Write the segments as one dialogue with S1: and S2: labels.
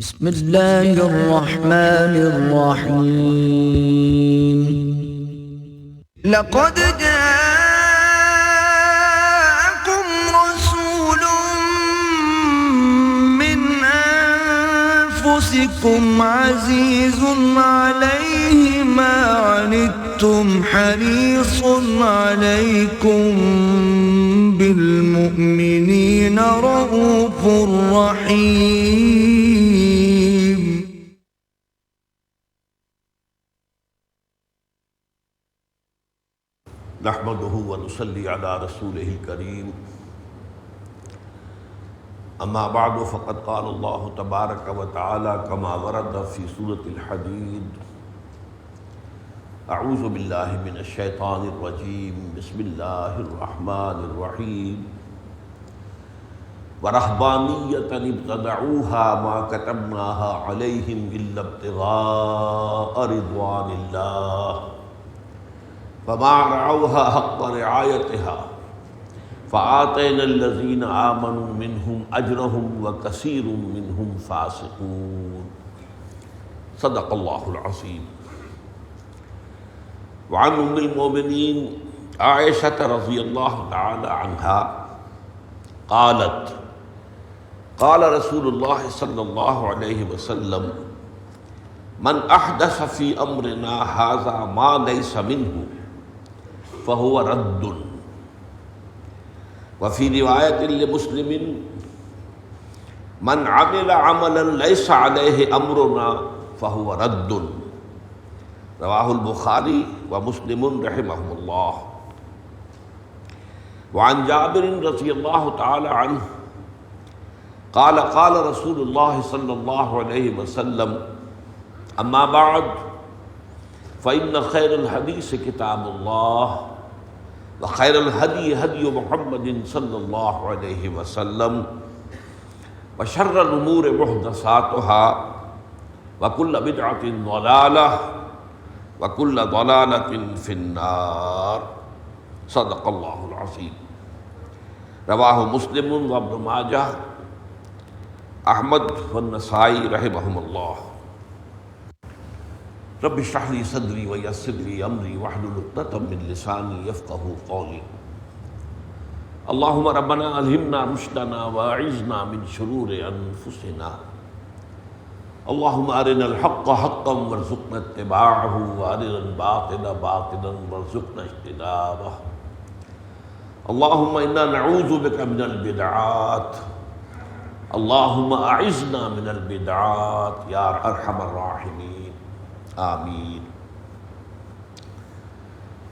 S1: بسم اللہ الرحمن الرحیم لقد جاءكم رسول من أنفسكم عزيز عليه ما عنتم حريص عليكم بالمؤمنين رؤوف رحيم
S2: نحمده ونصلي على رسوله الكريم اما بعد فقد قال الله تبارك وتعالى كما ورد في سورة الحديد اعوذ بالله من الشيطان الرجيم بسم الله الرحمن الرحيم ورهبانية ابتدعوها ما كتبناها عليهم إلا ابتغاء رضوان الله فما رعوها حق رعايتها فآتينا الذين آمنوا منهم أجرهم وكثير منهم فاسقون صدق الله العظيم. وعن أم المؤمنين عائشة رضي الله تعالى عنها قالت قال رسول الله صلى الله عليه وسلم من أحدث في أمرنا هذا ما ليس منه فهو رد. وفي رواية لمسلم من عمل عملا ليس عليه أمرنا فهو رد. رواه البخاري ومسلم رحمهم الله. وعن جابر رضي الله تعالى عنه قال قال رسول الله صلى الله عليه وسلم أما بعد فإن خير الحديث كتاب الله وخير الهدي هدي محمد صلى الله عليه وسلم وشر الأمور محدثاتها وكل بدعة ضلالة وكل ضلالة في النار. صدق الله العظيم. رواه مسلم وابن ماجه احمد والنسائی رحمهم الله. رب اشرح لي صدري ويسر لي امري واحلل عقدة من لساني يفقهوا قولي. اللهم ربنا الهمنا رشدنا واعذنا من شرور انفسنا. اللهم ارنا الحق حقا وارزقنا اتباعه وارنا الباطل باطلا وارزقنا اجتنابه. اللهم انا نعوذ بك من البدعات. اللهم اعذنا من البدعات یا ارحم الراحمین آمین.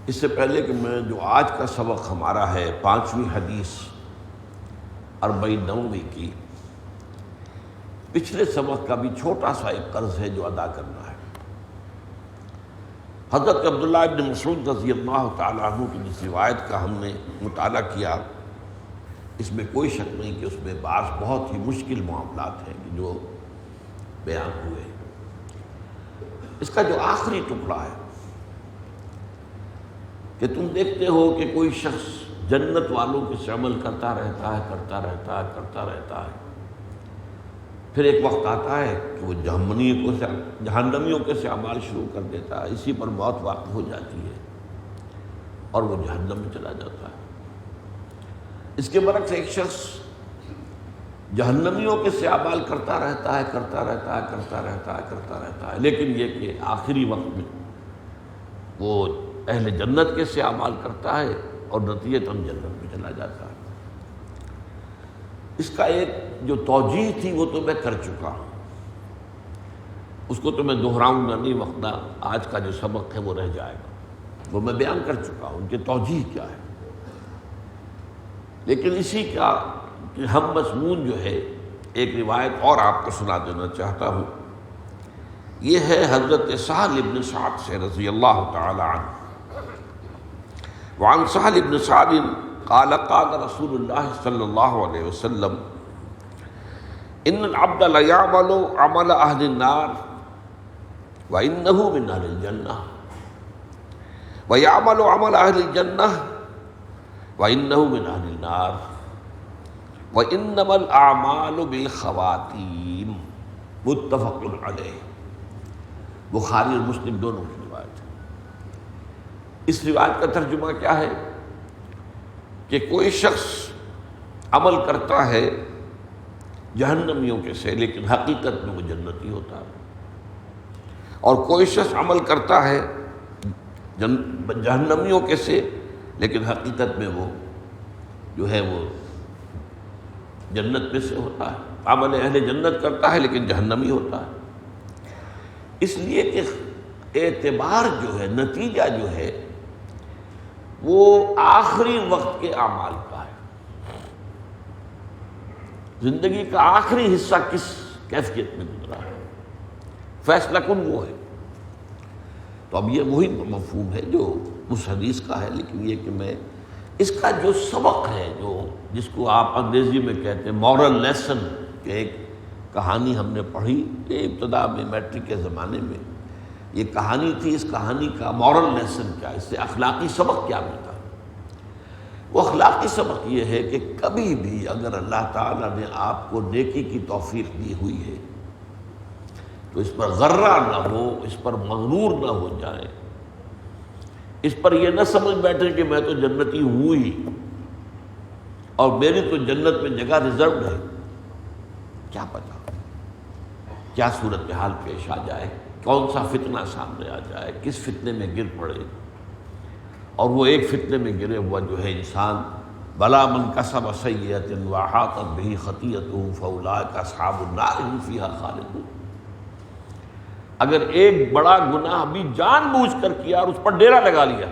S2: اس سے پہلے کہ میں جو آج کا سبق ہمارا ہے 5ویں حدیث 49 کی، پچھلے سبق کا بھی چھوٹا سا ایک قرض ہے جو ادا کرنا ہے. حضرت عبداللہ ابن مسعود رضی اللہ تعالیٰ عنہ کی جس روایت کا ہم نے مطالعہ کیا، اس میں کوئی شک نہیں کہ اس میں بعض بہت ہی مشکل معاملات ہیں جو بیان ہوئے. اس کا جو آخری ٹکڑا ہے کہ تم دیکھتے ہو کہ کوئی شخص جنت والوں کے سے عمل کرتا رہتا ہے کرتا رہتا ہے، پھر ایک وقت آتا ہے کہ وہ جہنمیوں کے سے اعمال شروع کر دیتا ہے، اسی پر موت واقع ہو جاتی ہے اور وہ جہنم میں چلا جاتا ہے. اس کے برعکس ایک شخص جہنمیوں کے سے اعمال کرتا رہتا ہے لیکن یہ کہ آخری وقت میں وہ اہل جنت کے سے اعمال کرتا ہے اور نتیجتاً جنت میں چلا جاتا ہے. اس کا ایک جو توجیہ تھی وہ تو میں کر چکا ہوں، اس کو تو میں دہراؤں گا نہیں، وقت آج کا جو سبق ہے وہ رہ جائے گا، وہ میں بیان کر چکا ہوں ان کے توجیہ کیا ہے. لیکن اسی کا کہ ہم مضمون جو ہے ایک روایت اور آپ کو سنا دینا چاہتا ہوں. یہ ہے حضرت سہل ابن سعد سے رضی اللہ تعالی عنہ. وعن سہل ابن سعد قال قال رسول اللہ صلی اللہ علیہ وسلم ان العبد لیعمل عمل اہل النار وانہ من اہل الجنہ ویعمل عمل اہل الجنہ وانہ من اہل النار وَإِنَّمَا الْأَعْمَالُ بِالْخَوَاتِيمِ. متفق علیہ، بخاری اور مسلم دونوں کی روایت ہے۔ اس روایت کا ترجمہ کیا ہے کہ کوئی شخص عمل کرتا ہے جہنمیوں کے سے لیکن حقیقت میں وہ جنتی ہوتا ہے، اور کوئی شخص عمل کرتا ہے جہنمیوں کے سے لیکن حقیقت میں وہ جو ہے وہ جنت میں سے ہوتا ہے، عمل اہل جنت کرتا ہے لیکن جہنمی ہوتا ہے۔ اس لیے کہ اعتبار جو ہے، نتیجہ جو ہے وہ آخری وقت کے اعمال کا ہے۔ زندگی کا آخری حصہ کس کیفیت میں گزرا ہے، فیصلہ کن وہ ہے۔ تو اب یہ وہی مفہوم ہے جو اس حدیث کا ہے، لیکن یہ کہ میں اس کا جو سبق ہے، جو جس کو آپ انگریزی میں کہتے ہیں مورل لیسن، کہ ایک کہانی ہم نے پڑھی کہ ابتدا میں میٹرک کے زمانے میں یہ کہانی تھی، اس کہانی کا مورل لیسن کیا، اس سے اخلاقی سبق کیا ملتا؟ وہ اخلاقی سبق یہ ہے کہ کبھی بھی اگر اللہ تعالیٰ نے آپ کو نیکی کی توفیق دی ہوئی ہے تو اس پر غرہ نہ ہو، اس پر مغرور نہ ہو جائیں، اس پر یہ نہ سمجھ بیٹھے کہ میں تو جنتی ہوں ہی اور میری تو جنت میں جگہ ریزروڈ ہے۔ کیا پتہ کیا صورتحال پیش آ جائے، کون سا فتنہ سامنے آ جائے، کس فتنے میں گر پڑے، اور وہ ایک فتنے میں گرے ہوا جو ہے انسان، بلا من کسب سیئۃ وأحاطت بہ خطیئتہ فأولئک اصحاب النار هم فیہا خالدون۔ اگر ایک بڑا گناہ بھی جان بوجھ کر کیا اور اس پر ڈیرا لگا لیا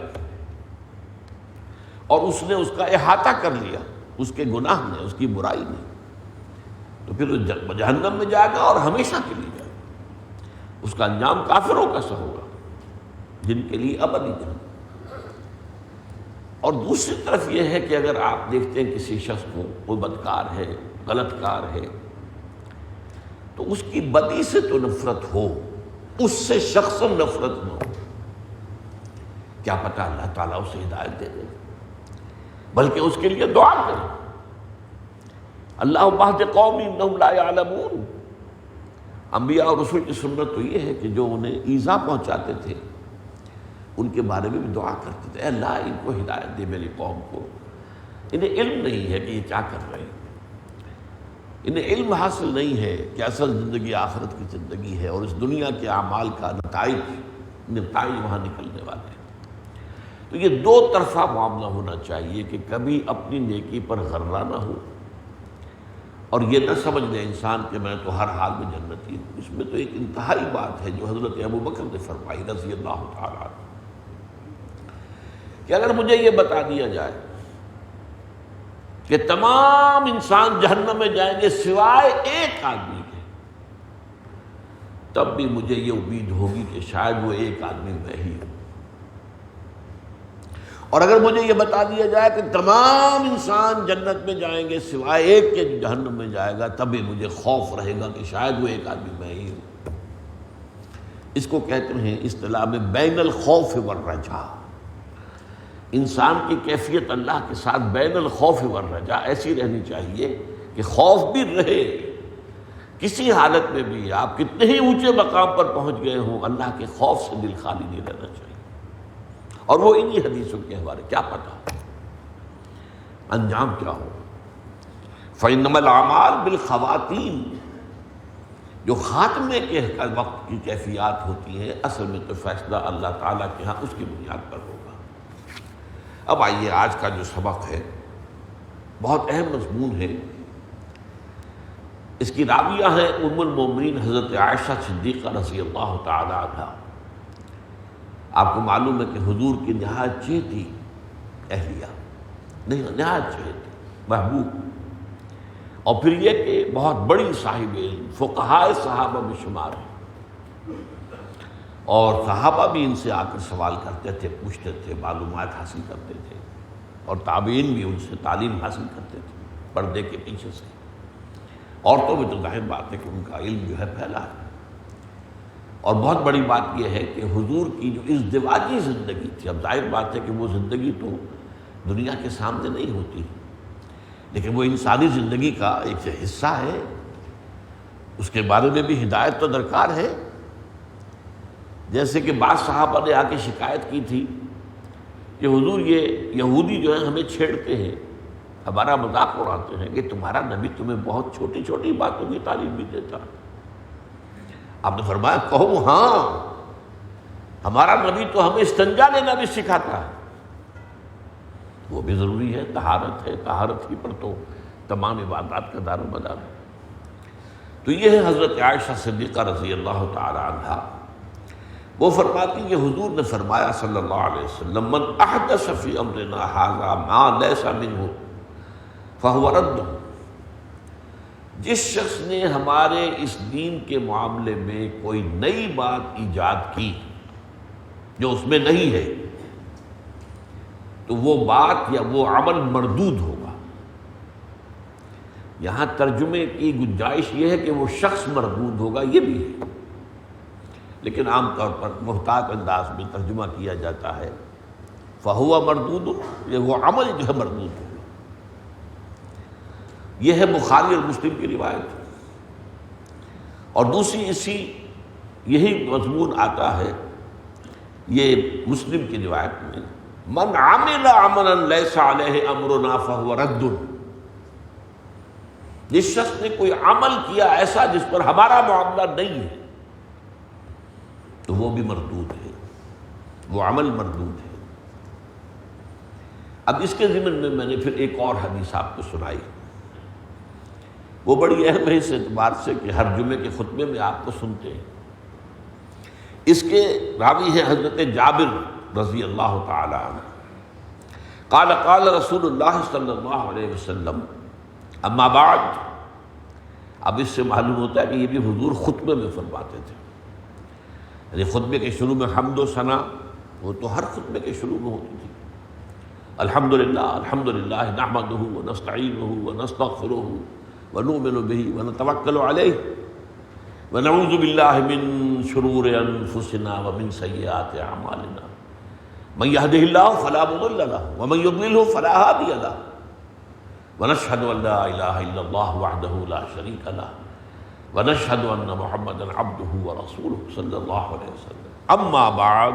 S2: اور اس نے اس کا احاطہ کر لیا، اس کے گناہ نے، اس کی برائی نے، تو پھر وہ جہنم میں جائے گا اور ہمیشہ کے لیے جائے گا۔ اس کا انجام کافروں کا سا ہوگا جن کے لیے ابدی جہنم۔ اور دوسری طرف یہ ہے کہ اگر آپ دیکھتے ہیں کسی شخص کو وہ بدکار ہے، غلط کار ہے، تو اس کی بدی سے تو نفرت ہو، اس سے شخص نفرت نہ ہو۔ کیا پتہ اللہ تعالیٰ اسے ہدایت دے دے، بلکہ اس کے لیے دعا کریں، اللہ اہد قومی انہم لا یعلمون۔ انبیاء اور رسول کی سنت تو یہ ہے کہ جو انہیں ایذا پہنچاتے تھے ان کے بارے میں بھی دعا کرتے تھے، اے اللہ ان کو ہدایت دے، میری قوم کو، انہیں علم نہیں ہے کہ یہ کیا کر رہے ہیں، انہیں علم حاصل نہیں ہے کہ اصل زندگی آخرت کی زندگی ہے اور اس دنیا کے اعمال کا نتائج وہاں نکلنے والے ہیں۔ تو یہ دو طرفہ معاملہ ہونا چاہیے کہ کبھی اپنی نیکی پر غرہ نہ ہو اور یہ نہ سمجھ لے انسان کہ میں تو ہر حال میں جنتی ہوں۔ اس میں تو ایک انتہائی بات ہے جو حضرت ابوبکر نے فرمائی رضی اللہ تعالیٰ عنہ، کہ اگر مجھے یہ بتا دیا جائے کہ تمام انسان جہنم میں جائیں گے سوائے ایک آدمی کے، تب بھی مجھے یہ امید ہوگی کہ شاید وہ ایک آدمی میں ہی ہوں۔ اور اگر مجھے یہ بتا دیا جائے کہ تمام انسان جنت میں جائیں گے سوائے ایک کے جو جہنم میں جائے گا، تب بھی مجھے خوف رہے گا کہ شاید وہ ایک آدمی میں ہی ہوں۔ اس کو کہتے ہیں اصطلاح میں بین الخوف والرجاء۔ انسان کی کیفیت اللہ کے ساتھ بین الخوف والرجاء ایسی رہنی چاہیے کہ خوف بھی رہے، کسی حالت میں بھی آپ کتنے ہی اونچے مقام پر پہنچ گئے ہوں، اللہ کے خوف سے دل خالی نہیں رہنا چاہیے۔ اور وہ انہی حدیثوں کے حوالے، کیا پتہ انجام کیا ہو۔ فإنما الأعمال بالخواتیم، جو خاتمے کے وقت کی کیفیات ہوتی ہیں، اصل میں تو فیصلہ اللہ تعالیٰ کے ہاں اس کی بنیاد پر ہوگا۔ اب آئیے آج کا جو سبق ہے بہت اہم مضمون ہے۔ اس کی راویہ ہے ام المومنین حضرت عائشہ صدیقہ رضی اللہ تعالی عنہا۔ آپ کو معلوم ہے کہ حضور کی نہایت چہیتی اہلیہ، نہایت چہیتی محبوب، اور پھر یہ کہ بہت بڑی صاحب علم، فقہائے صحابہ میں شمار ہے، اور صحابہ بھی ان سے آ کر سوال کرتے تھے، پوچھتے تھے، معلومات حاصل کرتے تھے، اور تابعین بھی ان سے تعلیم حاصل کرتے تھے پردے کے پیچھے سے۔ عورتوں میں تو ظاہر بات ہے کہ ان کا علم جو ہے پھیلا ہے، اور بہت بڑی بات یہ ہے کہ حضور کی جو ازدواجی زندگی تھی، اب ظاہر بات ہے کہ وہ زندگی تو دنیا کے سامنے نہیں ہوتی، لیکن وہ انسانی زندگی کا ایک حصہ ہے۔ اس کے بارے میں بھی ہدایت تو درکار ہے. جیسے کہ بعض صحابہ نے آ کے شکایت کی تھی کہ حضور یہ یہودی جو ہیں ہمیں چھیڑتے ہیں، ہمارا مذاق اڑاتے ہیں کہ تمہارا نبی تمہیں بہت چھوٹی چھوٹی باتوں کی تعلیم بھی دیتا. آپ نے فرمایا کہو ہاں، ہمارا نبی تو ہمیں استنجا لینا بھی سکھاتا ہے. وہ بھی ضروری ہے، طہارت ہے، طہارت ہی پر تو تمام عبادات کا دار و مدار ہے. تو یہ ہے حضرت عائشہ صدیقہ رضی اللہ تعالی عنہا. وہ فرماتی کہ حضور نے فرمایا صلی اللہ علیہ وسلم من احدث فی امرنا ھذا ما لیس منہ فہو رد. جس شخص نے ہمارے اس دین کے معاملے میں کوئی نئی بات ایجاد کی جو اس میں نہیں ہے تو وہ بات یا وہ عمل مردود ہوگا. یہاں ترجمے کی گنجائش یہ ہے کہ وہ شخص مردود ہوگا، یہ بھی ہے، لیکن عام طور پر محتاط انداز میں ترجمہ کیا جاتا ہے فہو مردود، یہ وہ عمل جو ہے مردود ہوگا. یہ ہے بخاری اور مسلم کی روایت. اور دوسری اسی یہی مضمون آتا ہے یہ مسلم کی روایت میں من عمل عملا لیس علیہ امرنا فہو رد. جس شخص نے کوئی عمل کیا ایسا جس پر ہمارا معاملہ نہیں ہے تو وہ بھی مردود ہے، وہ عمل مردود ہے. اب اس کے ضمن میں نے پھر ایک اور حدیث آپ کو سنائی، وہ بڑی اہم ہے اس اعتبار سے کہ ہر جمعے کے خطبے میں آپ کو سنتے ہیں. اس کے راوی ہیں حضرت جابر رضی اللہ تعالی عنہ. قال قال رسول اللہ صلی اللہ علیہ وسلم اما بعد. اب اس سے معلوم ہوتا ہے کہ یہ بھی حضور خطبے میں فرماتے تھے. یعنی خطبے کے شروع میں حمد و ثنا وہ تو ہر خطبے کے شروع میں ہوتی تھی. الحمدللہ الحمدللہ نحمدہ ونستعینہ ونستغفرہ ونؤمن بہ ونتوکل علیہ ونعوذ باللہ من شرور انفسنا ومن سیئات اعمالنا من یہدہ اللہ فلا مضل لہ ومن یضللہ فلا ہادی لہ ونشہد ان لا الہ الا اللہ وحدہ لا شریک لہ ونشہد ان محمدا عبدہ ورسولہ صلی اللہ علیہ وسلم. اما بعد.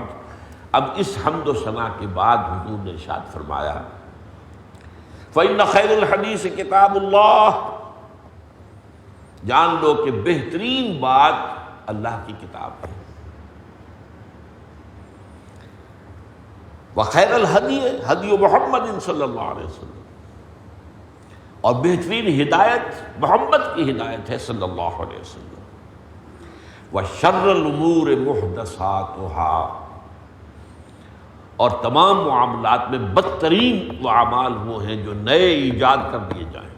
S2: اب اس حمد و ثنا کے بعد حضور نے ارشاد فرمایا فإن خیر الحدیث کتاب اللہ. جان لو کہ بہترین بات اللہ کی کتاب ہے. وخیر الہدی ہدی محمد صلی اللہ علیہ وسلم. اور بہترین ہدایت محمد کی ہدایت ہے صلی اللہ علیہ وسلم. وشر الامور محدثاتها. اور تمام معاملات میں بدترین وہ اعمال وہ ہیں جو نئے ایجاد کر دیے جائیں.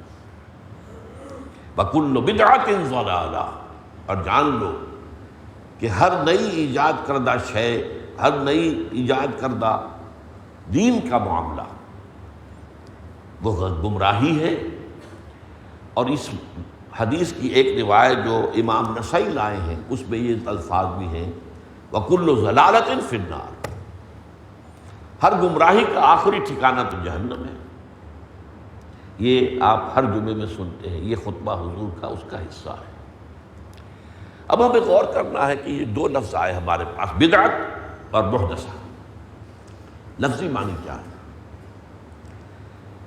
S2: وَكُلُّ بِدْعَةٍ ضَلَالَةٍ. اور جان لو کہ ہر نئی ایجاد کردہ شے، ہر نئی ایجاد کردہ دین کا معاملہ وہ گمراہی ہے. اور اس حدیث کی ایک روایت جو امام نسائی لائے ہیں اس میں یہ الفاظ بھی ہیں وَكُلُّ ضَلَالَةٍ فِي النَّارِ. ہر گمراہی کا آخری ٹھکانہ تو جہنم ہے. یہ آپ ہر جمعے میں سنتے ہیں، یہ خطبہ حضور کا اس کا حصہ ہے. اب ہمیں غور کرنا ہے کہ یہ دو لفظ آئے ہمارے پاس بدعت اور محدثہ. لفظی معنی کیا ہے؟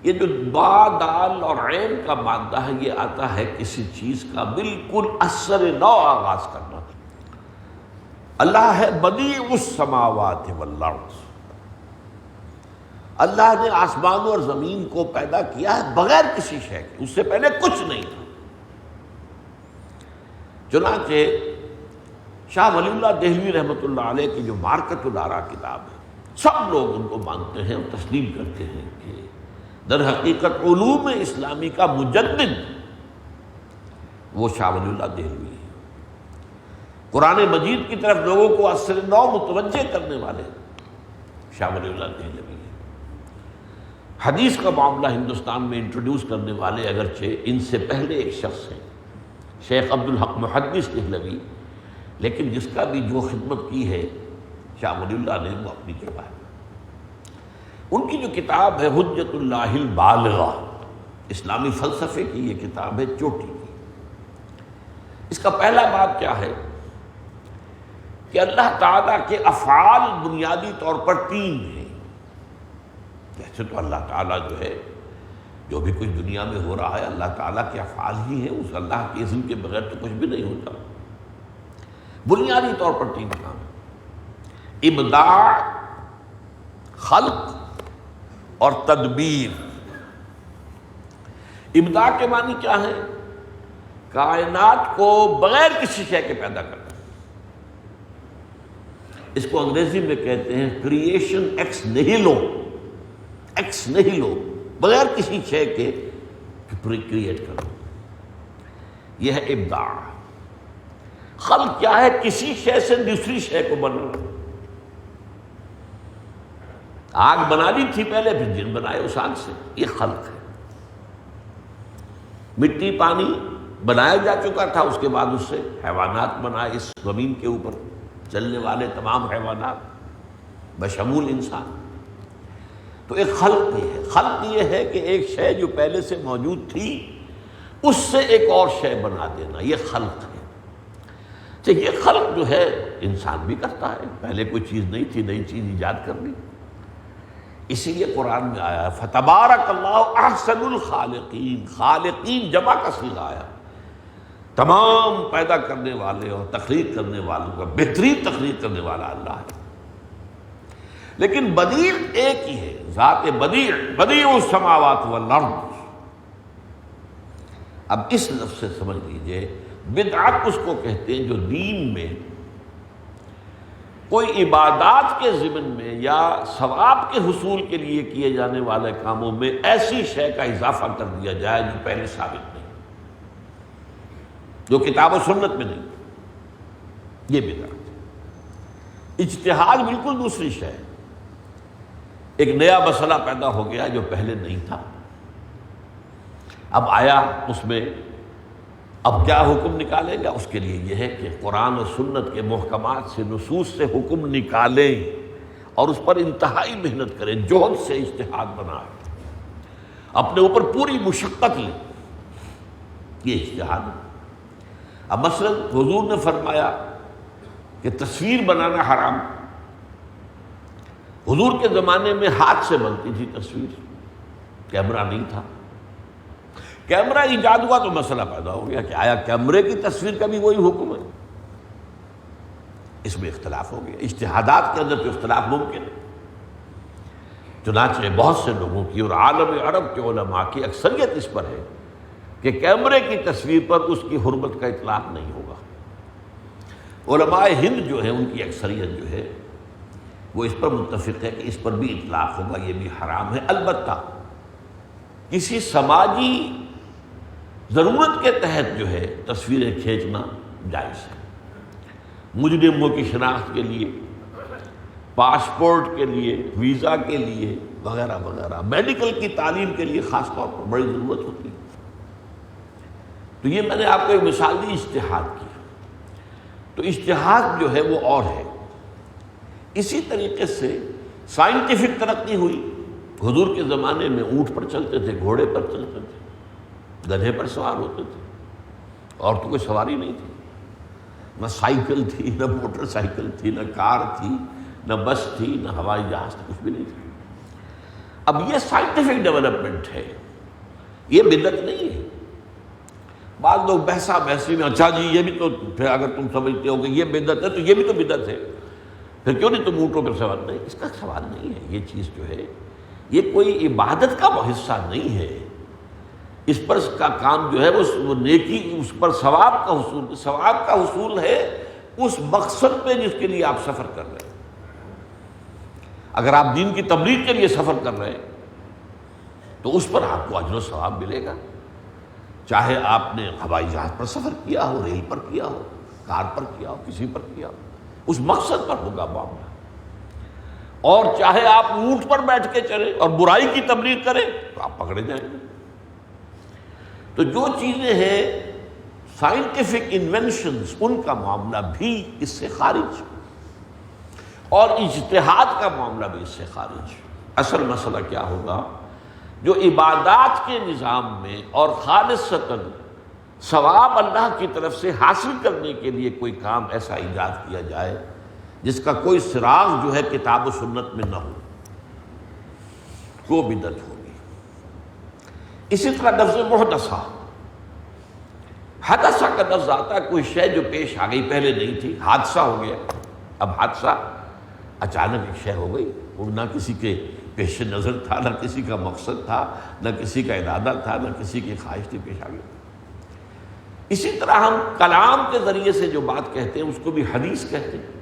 S2: یہ جو با دال اور عین کا مادہ ہے یہ آتا ہے کسی چیز کا بالکل اثر نو آغاز کرنا. اللہ ہے بدیع السماوات والارض. اللہ نے آسمانوں اور زمین کو پیدا کیا ہے بغیر کسی شے کے، اس سے پہلے کچھ نہیں تھا. چنانچہ شاہ ولی اللہ دہلوی رحمۃ اللہ علیہ کی جو مارکۃ الآراء کتاب ہے سب لوگ ان کو مانتے ہیں اور تسلیم کرتے ہیں کہ در حقیقت علوم اسلامی کا مجدد وہ شاہ ولی اللہ دہلوی ہے. قرآن مجید کی طرف لوگوں کو اثر نو متوجہ کرنے والے شاہ ولی اللہ دہلوی. حدیث کا معاملہ ہندوستان میں انٹروڈیوس کرنے والے اگرچہ ان سے پہلے ایک شخص ہیں شیخ عبدالحق محدث دہلوی، لیکن جس کا بھی جو خدمت کی ہے شاہ ولی اللہ نے وہ اپنی جگہ ہے. ان کی جو کتاب ہے حجت اللہ البالغہ، اسلامی فلسفے کی یہ کتاب ہے چوٹی کی. اس کا پہلا باب کیا ہے کہ اللہ تعالیٰ کے افعال بنیادی طور پر 3 ہیں. جیسے تو اللہ تعالیٰ جو ہے جو بھی کچھ دنیا میں ہو رہا ہے اللہ تعالیٰ کے افعال ہی ہیں، اس اللہ کے اذن کے بغیر تو کچھ بھی نہیں ہوتا. بنیادی طور پر 3 کام ہیں: ابداع، خلق اور تدبیر. ابداع کے معنی کیا ہے؟ کائنات کو بغیر کسی شے کے پیدا کرنا. اس کو انگریزی میں کہتے ہیں کریشن ایکس نیہیلو. ایکس نیہیلو، بغیر کسی شے کے کریٹ کرنا، یہ ہے ابداع. خلق کیا ہے؟ کسی شے سے دوسری شے کو بنانا. آگ بنا دی تھی پہلے، پھر جن بنائے اس آگ سے، یہ خلق ہے. مٹی پانی بنایا جا چکا تھا، اس کے بعد اس سے حیوانات بنائے، اس زمین کے اوپر چلنے والے تمام حیوانات بشمول انسان. تو ایک خلق یہ ہے. خلق یہ ہے کہ ایک شے جو پہلے سے موجود تھی اس سے ایک اور شے بنا دینا، یہ خلق ہے. تو یہ خلق جو ہے انسان بھی کرتا ہے. پہلے کوئی چیز نہیں تھی، نئی چیز ایجاد کر لی. اسی لیے قرآن میں آیا ہے فَتَبَارَكَ اللَّهُ أَحْسَنُ الْخَالِقِينَ. خالقین جمع کا صیغہ آیا. تمام پیدا کرنے والے اور تخلیق کرنے والوں کا بہترین تخلیق کرنے والا اللہ ہے. لیکن بدیع ایک ہی ہے، ذات بدیع، بدیع السماوات والارض. اب اس لفظ سے سمجھ لیجئے بدعت اس کو کہتے ہیں جو دین میں کوئی عبادات کے ضمن میں یا ثواب کے حصول کے لیے کیے جانے والے کاموں میں ایسی شے کا اضافہ کر دیا جائے جو پہلے ثابت نہیں، جو کتاب و سنت میں نہیں، یہ بدعت ہے. اجتہاد بالکل دوسری شے ہے. ایک نیا مسئلہ پیدا ہو گیا جو پہلے نہیں تھا، اب آیا اس میں، اب کیا حکم نکالے گا؟ اس کے لیے یہ ہے کہ قرآن و سنت کے محکمات سے، نصوص سے حکم نکالیں اور اس پر انتہائی محنت کریں، جہد سے اجتہاد بنائیں، اپنے اوپر پوری مشقت لیں. یہ اجتہاد ہے. اب مثلا حضور نے فرمایا کہ تصویر بنانا حرام. حضور کے زمانے میں ہاتھ سے بنتی تھی تصویر، کیمرہ نہیں تھا. کیمرہ ایجاد ہوا تو مسئلہ پیدا ہو گیا کہ آیا کیمرے کی تصویر کا بھی وہی حکم ہے؟ اس میں اختلاف ہو گیا. اجتہادات کے اندر تو اختلاف ممکن ہے. چنانچہ بہت سے لوگوں کی اور عالم عرب کے علماء کی اکثریت اس پر ہے کہ کیمرے کی تصویر پر اس کی حرمت کا اطلاق نہیں ہوگا. علماء ہند جو ہیں ان کی اکثریت جو ہے وہ اس پر متفق ہے کہ اس پر بھی اطلاق ہوگا، یہ بھی حرام ہے. البتہ کسی سماجی ضرورت کے تحت جو ہے تصویریں کھینچنا جائز ہے. مجرموں کی شناخت کے لیے، پاسپورٹ کے لیے، ویزا کے لیے وغیرہ وغیرہ، میڈیکل کی تعلیم کے لیے خاص طور پر بڑی ضرورت ہوتی ہے. تو یہ میں نے آپ کو ایک مثال دی اجتہاد کی. تو اجتہاد جو ہے وہ اور ہے. اسی طریقے سے سائنٹیفک ترقی ہوئی. حضور کے زمانے میں اونٹ پر چلتے تھے، گھوڑے پر چلتے تھے، گدھے پر سوار ہوتے تھے، اور تو کوئی سواری نہیں تھی. نہ سائیکل تھی، نہ موٹر سائیکل تھی، نہ کار تھی، نہ بس تھی، نہ ہوائی جہاز تھی، کچھ بھی نہیں تھی. اب یہ سائنٹیفک ڈیولپمنٹ ہے، یہ بدعت نہیں ہے. بعض لوگ بحثا بحثی میں اچھا جی یہ بھی تو، پھر اگر تم سمجھتے ہو کہ یہ بدعت ہے تو یہ بھی تو بدعت ہے، پھر کیوں نہیں تم اونٹوں پر سوار؟ نہیں، اس کا سوال نہیں ہے. یہ چیز جو ہے یہ کوئی عبادت کا حصہ نہیں ہے. اس پر اس کا کام جو ہے وہ نیکی، اس پر ثواب کا حصول، ثواب کا حصول ہے اس مقصد پہ جس کے لیے آپ سفر کر رہے ہیں. اگر آپ دین کی تبلیغ کے لیے سفر کر رہے ہیں تو اس پر آپ کو اجر و ثواب ملے گا، چاہے آپ نے ہوائی جہاز پر سفر کیا ہو، ریل پر کیا ہو، کار پر کیا ہو، کسی پر کیا ہو، اس مقصد پر ہوگا معاملہ. اور چاہے آپ اونٹ پر بیٹھ کے چلیں اور برائی کی تبلیغ کریں تو آپ پکڑے جائیں گے. تو جو چیزیں ہیں سائنٹیفک انوینشنز، ان کا معاملہ بھی اس سے خارج، اور اجتہاد کا معاملہ بھی اس سے خارج. اصل مسئلہ کیا ہوگا؟ جو عبادات کے نظام میں اور خالصتاً ثواب اللہ کی طرف سے حاصل کرنے کے لیے کوئی کام ایسا ایجاد کیا جائے جس کا کوئی سراغ جو ہے کتاب و سنت میں نہ ہو، وہ بدعت ہوگی۔ اسی طرح لفظ محدثہ، حدثہ کا لفظ آتا ہے کوئی شے جو پیش آ گئی، پہلے نہیں تھی، حادثہ ہو گیا۔ اب حادثہ اچانک ایک شے ہو گئی، وہ نہ کسی کے پیش نظر تھا، نہ کسی کا مقصد تھا، نہ کسی کا ارادہ تھا، نہ کسی کی خواہش تھی، پیش آ گئی۔ اسی طرح ہم کلام کے ذریعے سے جو بات کہتے ہیں اس کو بھی حدیث کہتے ہیں۔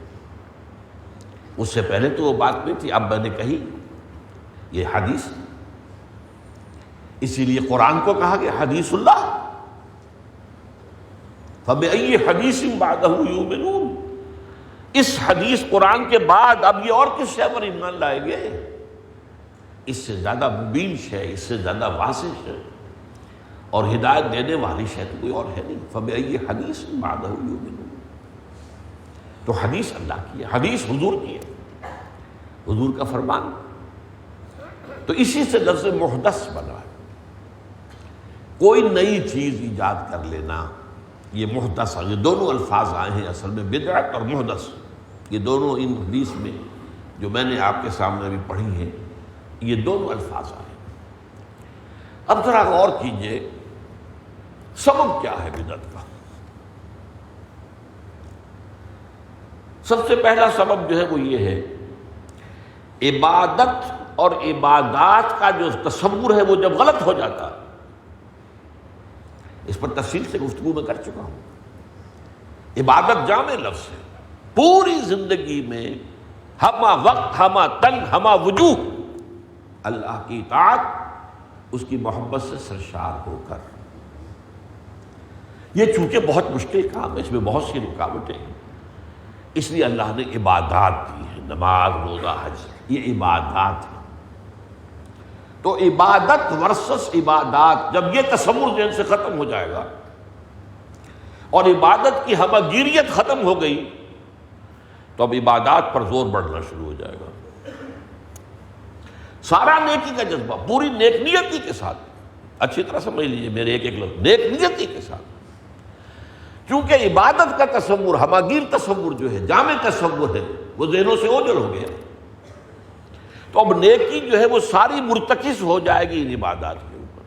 S2: اس سے پہلے تو وہ بات نہیں تھی، اب میں نے کہی، یہ حدیث۔ اسی لیے قرآن کو کہا کہ حدیث اللہ، فَبِأَيِّ حَدِيثٍ بَعْدَهُ يُؤْمِنُونَ، اس حدیث قرآن کے بعد اب یہ اور کس شے پر ایمان لائیں گے؟ اس سے زیادہ مبین شے، اس سے زیادہ واضح شے اور ہدایت دینے والی شے تو کوئی اور ہے نہیں۔ فَبِأَيِّ حَدِيثٍ بَعْدَهُ يُؤْمِنُونَ، تو حدیث اللہ کی ہے، حدیث حضور کی ہے، حضور کا فرمان۔ تو اسی سے لفظ محدث بنا ہے، کوئی نئی چیز ایجاد کر لینا، یہ محدث، یہ دونوں الفاظ آئے ہیں اصل میں، بدعت اور محدث، یہ دونوں ان حدیث میں جو میں نے آپ کے سامنے ابھی پڑھی ہیں، یہ دونوں الفاظ آئے ہیں۔ اب ذرا غور کیجئے، سبب کیا ہے بدعت کا؟ سب سے پہلا سبب جو ہے وہ یہ ہے، عبادت اور عبادات کا جو تصور ہے وہ جب غلط ہو جاتا، اس پر تفصیل سے گفتگو میں کر چکا ہوں۔ عبادت جامع لفظ ہے، پوری زندگی میں ہمہ وقت، ہمہ تن، ہمہ وجوہ اللہ کی اطاعت، اس کی محبت سے سرشار ہو کر۔ یہ چونکہ بہت مشکل کام ہے، اس میں بہت سی رکاوٹیں ہیں، اس لیے اللہ نے عبادات دی ہیں، نماز، روزہ، حج، یہ عبادات ہیں۔ تو عبادت ورسس عبادات، جب یہ تصور ذہن سے ختم ہو جائے گا اور عبادت کی ہمہ گیریت ختم ہو گئی تو اب عبادات پر زور بڑھنا شروع ہو جائے گا۔ سارا نیکی کا جذبہ، پوری نیک نیتی کے ساتھ، اچھی طرح سمجھ لیجیے میرے ایک لفظ، نیک نیتی کے ساتھ، چونکہ عبادت کا تصور، ہمہ گیر تصور جو ہے، جامع تصور ہے، وہ ذہنوں سے اوجھل ہو گیا، تو اب نیکی جو ہے وہ ساری مرتکز ہو جائے گی ان عبادات کے اوپر۔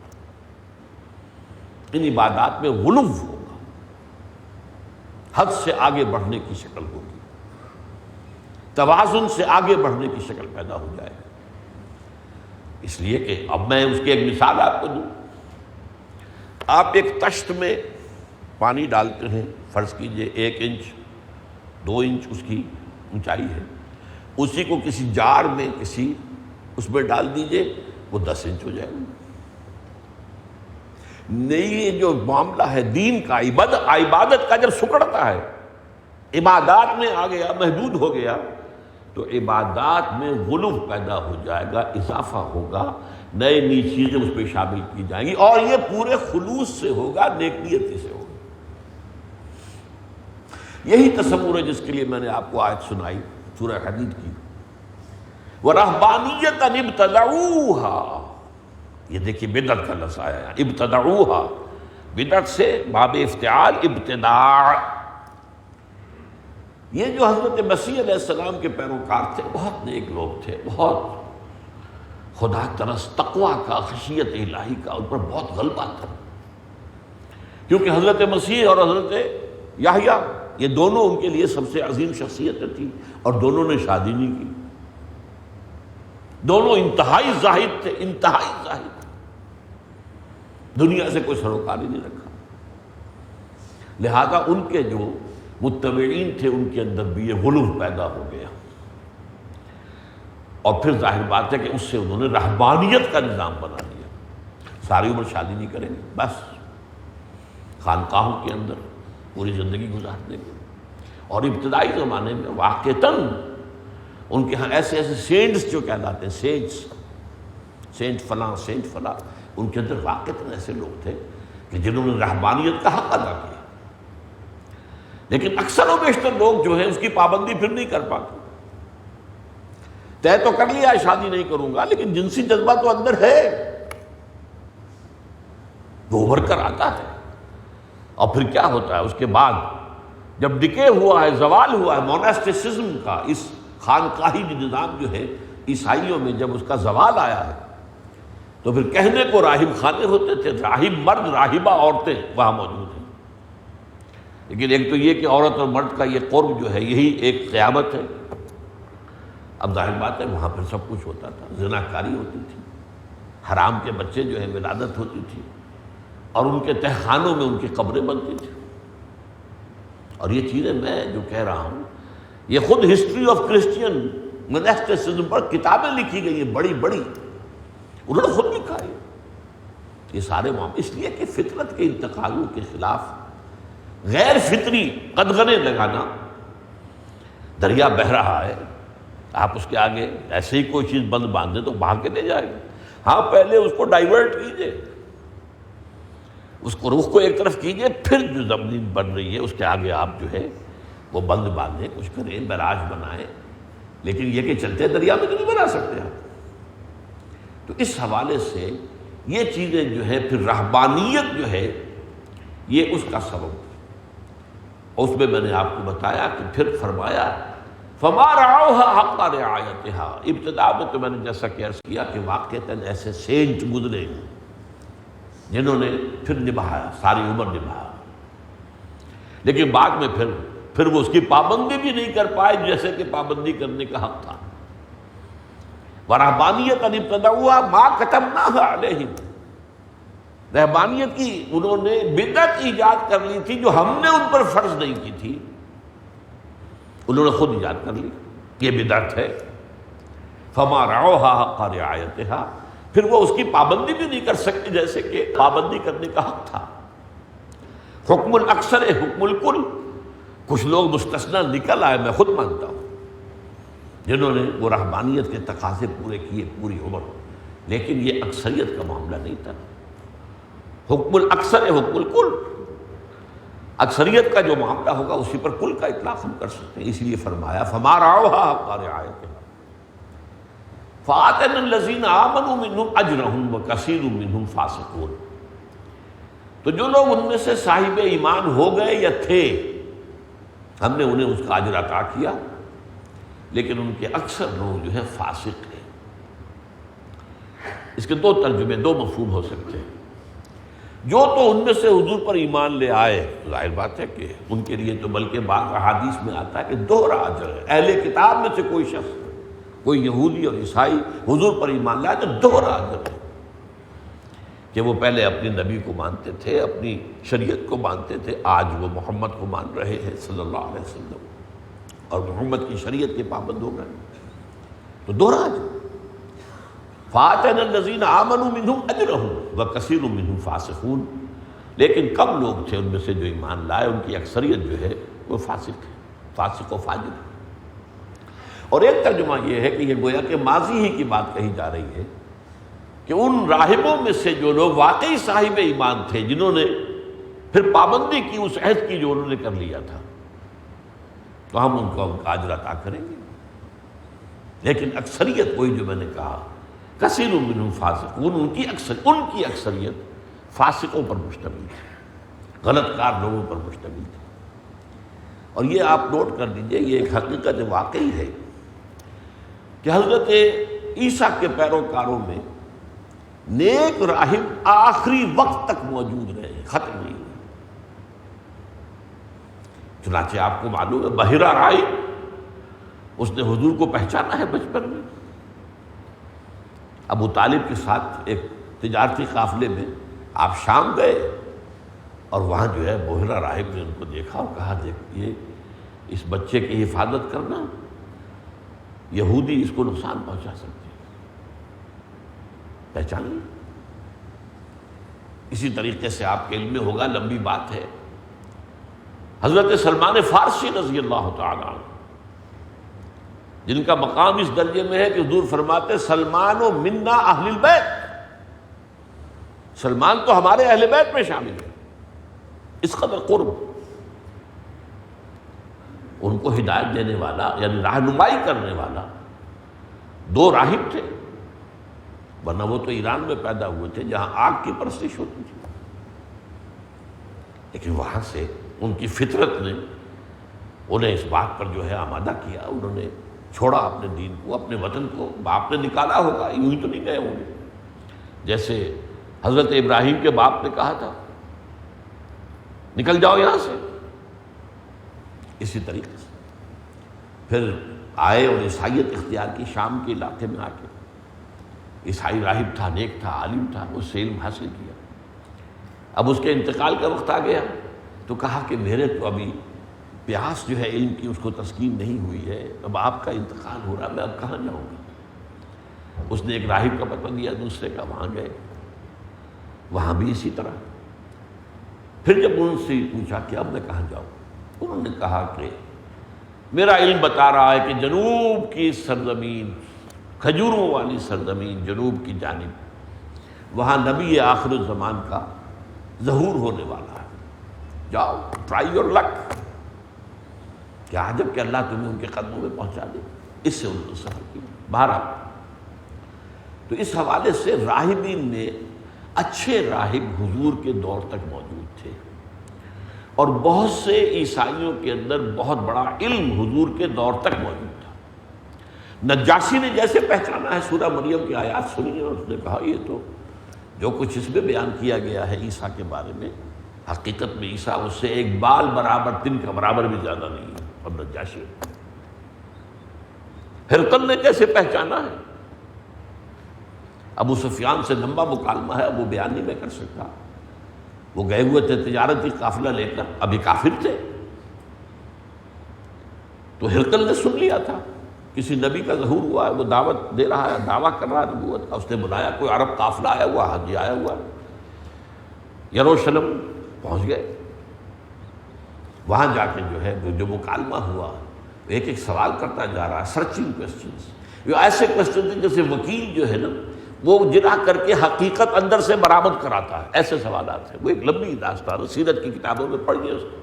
S2: ان عبادات میں غلو ہوگا، حد سے آگے بڑھنے کی شکل ہوگی، توازن سے آگے بڑھنے کی شکل پیدا ہو جائے گی۔ اس لیے کہ اب میں اس کی ایک مثال آپ کو دوں، آپ ایک تشت میں پانی ڈالتے ہیں، فرض کیجئے 1 انچ 2 انچ اس کی اونچائی ہے، اسی کو کسی جار میں کسی اس میں ڈال دیجئے، وہ 10 انچ ہو جائے گا۔ نہیں، جو معاملہ ہے دین کا، عبادت کا جب سکڑتا ہے، عبادات میں آ گیا، محدود ہو گیا، تو عبادات میں غلو پیدا ہو جائے گا، اضافہ ہوگا، نئی نئی چیزیں اس پہ شامل کی جائیں گی، اور یہ پورے خلوص سے ہوگا، نیک نیتی سے ہوگا۔ یہی تصور ہے جس کے لیے میں نے آپ کو آیت سنائی سورہ حدید کی، وَرَهْبَانِيَّةً ابْتَدَعُوهَا، یہ دیکھیے بدعت کا لفظ آیا ہے، ابتدعوها، بدعت سے باب افتعال، ابتداع۔ یہ جو حضرت مسیح علیہ السلام کے پیروکار تھے، بہت نیک لوگ تھے، بہت خدا ترس، تقویٰ کا، خشیت الہی کا ان پر بہت غلبہ تھا، کیونکہ حضرت مسیح اور حضرت یحییٰ یہ دونوں ان کے لیے سب سے عظیم شخصیتیں تھیں، اور دونوں نے شادی نہیں کی، دونوں انتہائی زاہد تھے، انتہائی زاہد، دنیا سے کوئی سروکار ہی نہیں رکھا، لہذا ان کے جو متبعین تھے ان کے اندر بھی یہ غلو پیدا ہو گیا، اور پھر ظاہر بات ہے کہ اس سے انہوں نے رہبانیت کا نظام بنا دیا، ساری عمر شادی نہیں کریں گے، بس خانقاہوں کے اندر پوری زندگی گزار دیں گے۔ اور ابتدائی زمانے میں واقعتاً ان کے ہاں ایسے ایسے سینٹس جو کہلاتے ہیں، سینٹ فلاں سینٹ فلاں، ان کے اندر واقعتاً ایسے لوگ تھے کہ جنہوں نے رہبانیت کا حق ادا کیا، لیکن اکثر و بیشتر لوگ جو ہیں اس کی پابندی پھر نہیں کر پاتے۔ طے تو کر لیا شادی نہیں کروں گا، لیکن جنسی جذبہ تو اندر ہے، وہ ابھر کر آتا ہے، اور پھر کیا ہوتا ہے اس کے بعد جب ڈکے ہوا ہے، زوال ہوا ہے موناسٹسزم کا، اس خانقاہی نظام جو ہے عیسائیوں میں، جب اس کا زوال آیا ہے تو پھر کہنے کو راہب خانے ہوتے تھے، راہب مرد راہبہ عورتیں وہاں موجود ہیں، لیکن ایک تو یہ کہ عورت اور مرد کا یہ قرب جو ہے یہی ایک قیامت ہے۔ اب ظاہر بات ہے وہاں پھر سب کچھ ہوتا تھا، زناکاری ہوتی تھی، حرام کے بچے جو ہے ولادت ہوتی تھی، اور ان کے تہخانوں میں ان کی قبریں بنتی تھیں۔ اور یہ چیزیں میں جو کہہ رہا ہوں یہ خود ہسٹری آف کرسچین موناسٹسزم پر کتابیں لکھی گئی ہیں بڑی بڑی، انہوں نے خود لکھا ہے یہ سارے معاملے، اس لیے کہ فطرت کے انتقالوں کے خلاف غیر فطری قدغنیں لگانا، دریا بہہ رہا ہے، آپ اس کے آگے ایسے ہی کوئی چیز بند باندھ دیں تو بہا کے لے جائے گا۔ ہاں پہلے اس کو ڈائیورٹ کیجئے، اس کو رخ کو ایک طرف کیجئے، پھر جو زمین بن رہی ہے اس کے آگے آپ جو ہے وہ بند باندھیں، کچھ کریں، بیراج بنائیں، لیکن یہ کہ چلتے دریا میں تو نہیں بنا سکتے آپ۔ تو اس حوالے سے یہ چیزیں جو ہے پھر رہبانیت جو ہے یہ اس کا سبب ہے۔ اس میں میں نے آپ کو بتایا کہ پھر فرمایا فما رعوها حق رعایتها، ابتدا میں تو میں نے جیسا کہ عرض کیا کہ واقعتاً ایسے سینٹ گزرے ہیں جنہوں نے پھر نبھایا، ساری عمر نبھایا، لیکن بعد میں پھر وہ اس کی پابندی بھی نہیں کر پائے جیسے کہ پابندی کرنے کا حق تھا۔ ورہبانیت ان ابتدعوها ما كتبناها علیہم، رہبانیت کی انہوں نے بدعت ایجاد کر لی تھی جو ہم نے ان پر فرض نہیں کی تھی، انہوں نے خود ایجاد کر لی، یہ بدعت ہے۔ فما رعوها حق رعایتها، پھر وہ اس کی پابندی بھی نہیں کر سکتے جیسے کہ پابندی کرنے کا حق تھا۔ حکم الاکثر حکم الکل، کچھ لوگ مستثنیٰ نکل آئے، میں خود مانتا ہوں، جنہوں نے وہ رہبانیت کے تقاضے پورے کیے پوری عمر، لیکن یہ اکثریت کا معاملہ نہیں تھا۔ حکم الاکثر حکم الکل، اکثریت کا جو معاملہ ہوگا اسی پر کل کا اطلاق ہم کر سکتے ہیں، اس لیے فرمایا فما رعوها حق رعایتها فآتینا الذین آمنوا منہم اجرہم وکثیر منہم فاسقون۔ تو جو لوگ ان میں سے صاحب ایمان ہو گئے یا تھے، ہم نے انہیں اس کا اجر عطا کیا، لیکن ان کے اکثر لوگ جو ہیں فاسق ہیں۔ اس کے دو ترجمے، دو مفہوم ہو سکتے ہیں۔ جو تو ان میں سے حضور پر ایمان لے آئے، ظاہر بات ہے کہ ان کے لیے تو بلکہ بعض احادیث میں آتا ہے کہ دوہرا اجر ہے۔ اہل کتاب میں سے کوئی شخص، کوئی یہودی اور عیسائی حضور پر ایمان لائے تو دوہرا اجر ہے، کہ وہ پہلے اپنے نبی کو مانتے تھے، اپنی شریعت کو مانتے تھے، آج وہ محمد کو مان رہے ہیں صلی اللہ علیہ وسلم، اور محمد کی شریعت کے پابند ہو گئے، تو دوہرا اجر۔ فآتینا الذین آمنوا منہم اجرہم وکثیر منہم فاسقون، لیکن کم لوگ تھے ان میں سے جو ایمان لائے، ان کی اکثریت جو ہے وہ فاسق ہے، فاسق و فاجر ہے۔ اور ایک ترجمہ یہ ہے کہ یہ گویا کہ ماضی ہی کی بات کہی جا رہی ہے کہ ان راہبوں میں سے جو لوگ واقعی صاحب ایمان تھے، جنہوں نے پھر پابندی کی اس عہد کی جو انہوں نے کر لیا تھا، تو ہم ان کو ان کا اجر عطا کریں گے، لیکن اکثریت وہی جو میں نے کہا کثیر منہم فاسقون، ان کی اکثریت فاسقوں پر مشتمل تھی، غلط کار لوگوں پر مشتمل تھی۔ اور یہ آپ نوٹ کر دیجئے، یہ ایک حقیقت واقعی ہے کہ حضرت عیسیٰ کے پیروکاروں میں نیک راہب آخری وقت تک موجود رہے، ختم نہیں ہوئے۔ چنانچہ آپ کو معلوم ہے بحیرہ راہب، اس نے حضور کو پہچانا ہے بچپن میں، ابو طالب کے ساتھ ایک تجارتی قافلے میں آپ شام گئے، اور وہاں جو ہے بحیرہ راہب نے ان کو دیکھا اور کہا دیکھیے اس بچے کی حفاظت کرنا، یہودی اس کو نقصان پہنچا سکتے ہیں، پہچان لیں۔ اسی طریقے سے آپ کے علم میں ہوگا، لمبی بات ہے، حضرت سلمان فارسی رضی اللہ تعالیٰ عنہ، جن کا مقام اس درجے میں ہے کہ حضور فرماتے سلمان و منا اہل البیت، سلمان تو ہمارے اہل بیت میں شامل ہے، اس قدر قرب۔ ان کو ہدایت دینے والا یعنی رہنمائی کرنے والا دو راہب تھے، ورنہ وہ تو ایران میں پیدا ہوئے تھے جہاں آگ کی پرستش ہوتی تھی۔ لیکن وہاں سے ان کی فطرت نے انہیں اس بات پر جو ہے آمادہ کیا، انہوں نے چھوڑا اپنے دین کو، اپنے وطن کو۔ باپ نے نکالا ہوگا، یوں ہی تو نہیں گئے ہوں گے، جیسے حضرت ابراہیم کے باپ نے کہا تھا نکل جاؤ یہاں سے، اسی طریقے سے پھر آئے اور عیسائیت اختیار کی شام کے علاقے میں آ کے۔ عیسائی راہب تھا، نیک تھا، عالم تھا، اس سے علم حاصل کیا۔ اب اس کے انتقال کا وقت آ گیا تو کہا کہ میرے تو ابھی پیاس جو ہے علم کی اس کو تسکین نہیں ہوئی ہے، اب آپ کا انتقال ہو رہا، میں اب کہاں جاؤں گا؟ اس نے ایک راہب کا پتہ دیا، دوسرے کا، وہاں گئے، وہاں بھی اسی طرح۔ پھر جب ان سے پوچھا کہ اب میں کہاں جاؤں، انہوں نے کہا کہ میرا علم بتا رہا ہے کہ جنوب کی سرزمین، کھجوروں والی سرزمین جنوب کی جانب، وہاں نبی آخر الزمان کا ظہور ہونے والا ہے، جاؤ، ٹرائی یور لک۔ کیا عجب کہ اللہ تمہیں ان کے قدموں میں پہنچا دے۔ اس سے انہوں نے سفر کی۔ بہرحال تو اس حوالے سے راہبین میں اچھے راہب حضور کے دور تک موجود تھے، اور بہت سے عیسائیوں کے اندر بہت بڑا علم حضور کے دور تک موجود تھا۔ نجاشی نے جیسے پہچانا ہے، سورہ مریم کی آیات سنی اور اس نے کہا یہ تو جو کچھ اس میں بیان کیا گیا ہے عیسیٰ کے بارے میں، حقیقت میں عیسیٰ اس سے ایک بال برابر، تن کا برابر بھی زیادہ نہیں ہے۔ اور نجاشی ہرقل نے جیسے پہچانا ہے، ابو سفیان سے لمبا مکالمہ ہے، وہ بیان نہیں میں کر سکتا، وہ گئے ہوئے تھے تجارتی قافلہ لے کر، ابھی کافر تھے، تو ہرقل نے سن لیا تھا کسی نبی کا ظہور ہوا ہے، وہ دعوت دے رہا ہے، دعویٰ کر رہا ہے نبوت کا، اس نے بلایا کوئی عرب قافلہ آیا ہوا، حاجی آیا ہوا، یروشلم پہنچ گئے۔ وہاں جا کے جو ہے جو مکالمہ ہوا، ایک ایک سوال کرتا جا رہا ہے، سرچنگ کوسچنز، یہ ایسے کوسچنز جیسے وکیل جو ہے نا وہ جرح کر کے حقیقت اندر سے برآمد کراتا ہے، ایسے سوالات ہیں۔ وہ ایک لمبی داستان، سیرت کی کتابوں میں پڑھیے اس کو۔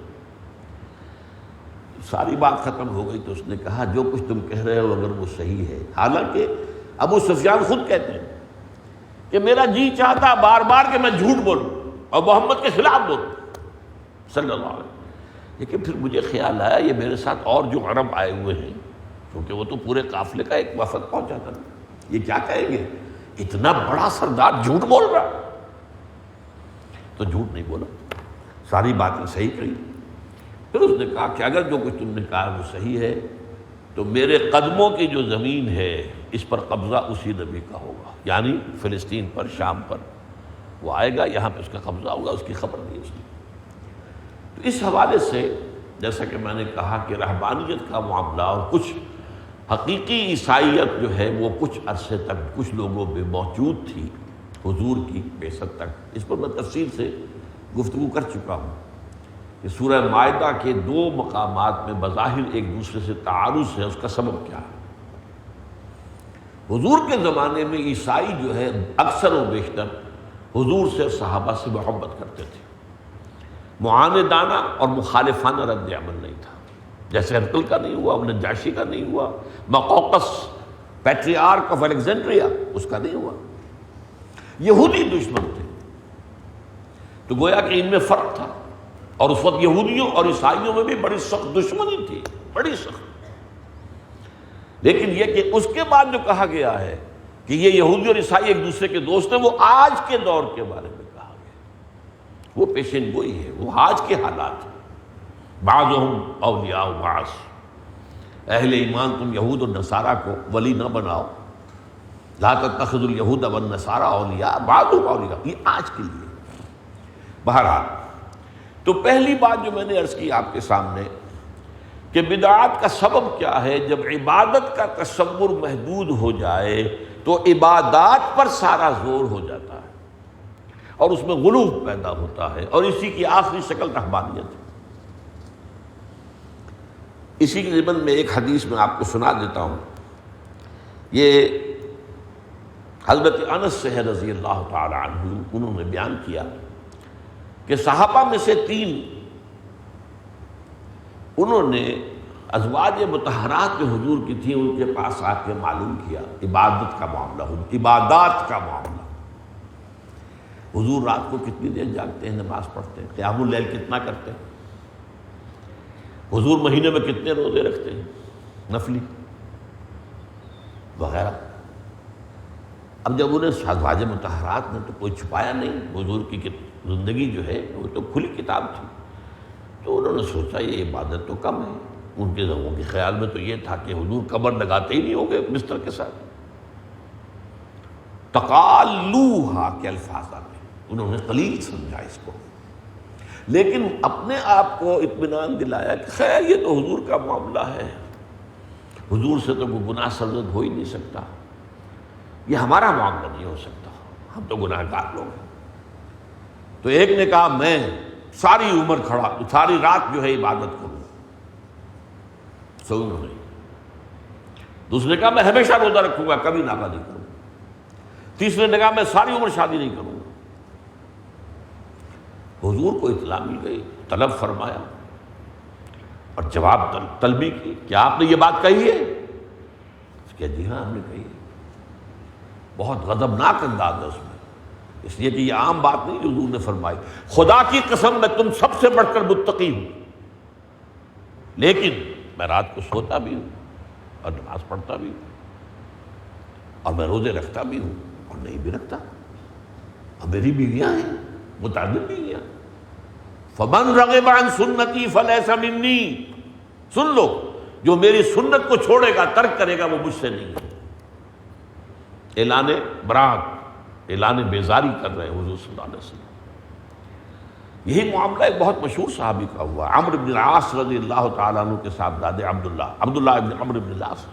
S2: ساری بات ختم ہو گئی تو اس نے کہا جو کچھ تم کہہ رہے ہو اگر وہ صحیح ہے، حالانکہ ابو سفیان خود کہتے ہیں کہ میرا جی چاہتا بار بار کہ میں جھوٹ بولوں اور محمد کے خلاف بولوں صلی اللہ علیہ وسلم، لیکن پھر مجھے خیال آیا یہ میرے ساتھ اور جو عرب آئے ہوئے ہیں، کیونکہ وہ تو پورے قافلے کا ایک وفد پہنچا تھا، یہ کیا کہیں گے اتنا بڑا سردار جھوٹ بول رہا، تو جھوٹ نہیں بولا، ساری باتیں صحیح کہی۔ پھر اس نے کہا کہ اگر جو کچھ تم نے کہا وہ صحیح ہے تو میرے قدموں کی جو زمین ہے اس پر قبضہ اسی نبی کا ہوگا، یعنی فلسطین پر، شام پر وہ آئے گا، یہاں پہ اس کا قبضہ ہوگا، اس کی خبر دی اس نے۔ تو اس حوالے سے جیسا کہ میں نے کہا کہ رہبانیت کا معاملہ اور کچھ حقیقی عیسائیت جو ہے وہ کچھ عرصے تک کچھ لوگوں میں موجود تھی حضور کی بعثت تک، اس پر میں تفصیل سے گفتگو کر چکا ہوں کہ سورہ مائدہ کے 2 مقامات میں بظاہر ایک دوسرے سے تعارض ہے، اس کا سبب کیا ہے۔ حضور کے زمانے میں عیسائی جو ہے اکثر و بیشتر حضور سے صحابہ سے محبت کرتے تھے، معاندانہ اور مخالفانہ رد عمل نہیں تھا، جیسے ہرقل کا نہیں ہوا، نجاشی کا نہیں ہوا، مقوقس پیٹریارک آف الیگزینڈریا اس کا نہیں ہوا، یہودی دشمن تھے، تو گویا کہ ان میں فرق تھا، اور اس وقت یہودیوں اور عیسائیوں میں بھی بڑی سخت دشمنی تھی، بڑی سخت۔ لیکن یہ کہ اس کے بعد جو کہا گیا ہے کہ یہ یہودی اور عیسائی ایک دوسرے کے دوست ہیں، وہ آج کے دور کے بارے میں کہا گیا، وہ پیشین گوئی ہے، وہ آج کے حالات ہیں۔ بعضهم اولیاء بعض، اہل ایمان تم یہود اور نصارہ کو ولی نہ بناؤ، لا تتخذوا اليہود والنصارى اولیاء بعضهم اولیاء، یہ آج کے لیے۔ بہرحال تو پہلی بات جو میں نے عرض کی آپ کے سامنے کہ بدعات کا سبب کیا ہے، جب عبادت کا تصور محدود ہو جائے تو عبادات پر سارا زور ہو جاتا ہے اور اس میں غلو پیدا ہوتا ہے، اور اسی کی آخری شکل رہبانیت ہے۔ اسی کے ضمن میں ایک حدیث میں آپ کو سنا دیتا ہوں، یہ حضرت انس سے ہے رضی اللہ تعالی عنہ، انہوں نے بیان کیا کہ صحابہ میں سے 3 انہوں نے ازواج مطہرات جو حضور کی تھیں ان کے پاس آ کے معلوم کیا عبادت کا معاملہ، عبادات کا معاملہ، حضور رات کو کتنی دیر جاگتے ہیں، نماز پڑھتے ہیں، قیام اللیل کتنا کرتے ہیں، حضور مہینے میں کتنے روزے رکھتے ہیں نفلی وغیرہ۔ اب جب انہیں ازواج مطہرات نے تو کوئی چھپایا نہیں، حضور کی زندگی جو ہے وہ تو کھلی کتاب تھی، تو انہوں نے سوچا یہ عبادت تو کم ہے۔ ان کے لوگوں کے خیال میں تو یہ تھا کہ حضور کمر لگاتے ہی نہیں ہوں گے بستر کے ساتھ۔ تقالوہا کے الفاظ آتے ہیں، انہوں نے قلیل سمجھا اس کو، لیکن اپنے آپ کو اطمینان دلایا کہ خیر یہ تو حضور کا معاملہ ہے، حضور سے تو کوئی گناہ سرزد ہو ہی نہیں سکتا، یہ ہمارا معاملہ نہیں ہو سکتا، ہم تو گناہ گار لوگ ہیں۔ تو ایک نے کہا میں ساری عمر کھڑا، ساری رات جو ہے عبادت کروں، سو نہیں۔ دوسرے نے کہا میں ہمیشہ روزہ رکھوں گا، کبھی ناغہ نہیں کروں گا۔ تیسرے نے کہا میں ساری عمر شادی نہیں کروں گا۔ حضور کو اطلاع مل گئی، طلب فرمایا اور جواب طلبی کی، کیا آپ نے یہ بات کہی ہے؟ کہ جی ہاں ہم نے کہی ہے۔ بہت غضبناک انداز ہے اس میں، اس لیے کہ یہ عام بات نہیں جو حضور نے فرمائی، خدا کی قسم میں تم سب سے بڑھ کر متقی ہوں، لیکن میں رات کو سوتا بھی ہوں اور نماز پڑھتا بھی ہوں اور میں روزے رکھتا بھی ہوں اور نہیں بھی رکھتا، اور میری بیویاں ہیں، متعدد بیویاں۔ فمن رغب عن سنتی فلیس منی، سن لو جو میری سنت کو چھوڑے گا، ترک کرے گا، وہ مجھ سے نہیں ہے۔ اعلان براءت، اعلان بیزاری کر رہے ہیں حضور صلی اللہ علیہ وسلم۔ یہی معاملہ ایک بہت مشہور صحابی کا ہوا، عمرو بن العاص رضی اللہ تعالیٰ عنہ کے صاحبزادے عبداللہ ابن عمرو بن العاص،